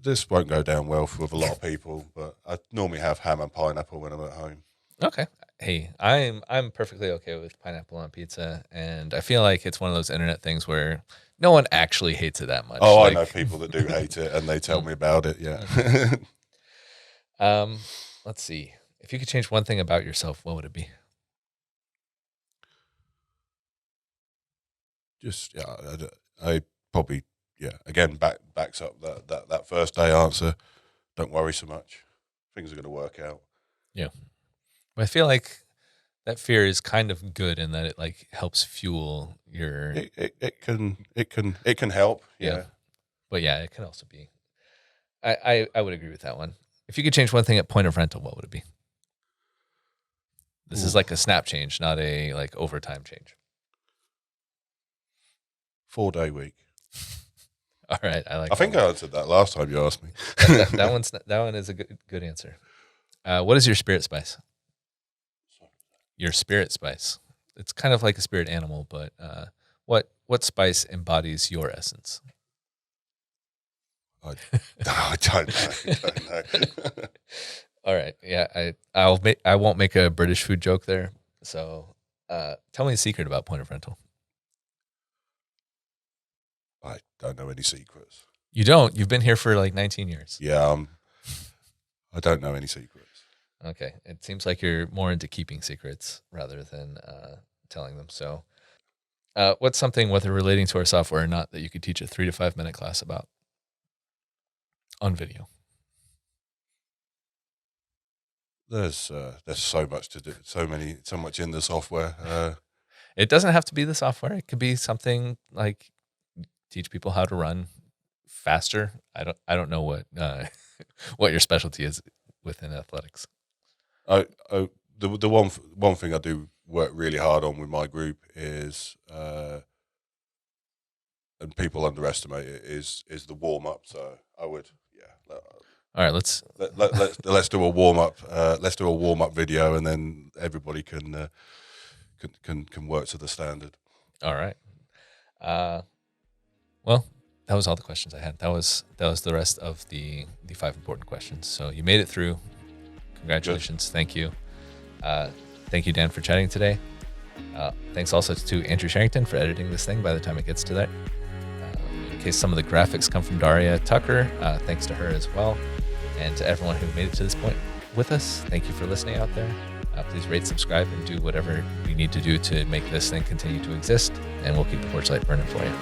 This won't go down well with a lot of people, but I normally have ham and pineapple when I'm at home. Okay. Hey, I'm perfectly okay with pineapple on pizza, and I feel like it's one of those internet things where no one actually hates it that much. Oh, I know people that do hate it, and they tell me about it. Yeah. Let's see. If you could change one thing about yourself, what would it be? Just I probably again backs up that first day answer. Don't worry so much. Things are going to work out. Yeah, but I feel like that fear is kind of good in that it like helps fuel your. It can help. Yeah. But yeah, it can also be. I would agree with that one. If you could change one thing at Point of Rental, what would it be? This is like a snap change, not a like overtime change. 4-day week. All right, I think I answered that last time you asked me. that one is a good answer. What is your spirit spice? Your spirit spice. It's kind of like a spirit animal, but what spice embodies your essence? I don't know. All right, yeah, I won't make a British food joke there. So, tell me a secret about Point of Rental. I don't know any secrets. You don't? You've been here for like 19 years. Yeah, I don't know any secrets. Okay. It seems like you're more into keeping secrets rather than telling them. So what's something, whether relating to our software or not, that you could teach a 3 to 5 minute class about on video? There's so much to do, so much in the software. It doesn't have to be the software. It could be something like teach people how to run faster. I don't know what what your specialty is within athletics. The one thing I do work really hard on with my group is, and people underestimate it, is the warm up. So I would, yeah. All right, let's do a warm up. Let's do a warm up video, and then everybody can work to the standard. All right. Well, that was all the questions I had. That was the rest of the 5 important questions. So you made it through. Congratulations. Good. Thank you. Thank you, Dan, for chatting today. Thanks also to Andrew Sherrington for editing this thing by the time it gets to that. In case some of the graphics come from Daria Tucker, thanks to her as well. And to everyone who made it to this point with us, thank you for listening out there. Please rate, subscribe, and do whatever we need to do to make this thing continue to exist. And we'll keep the porch light burning for you.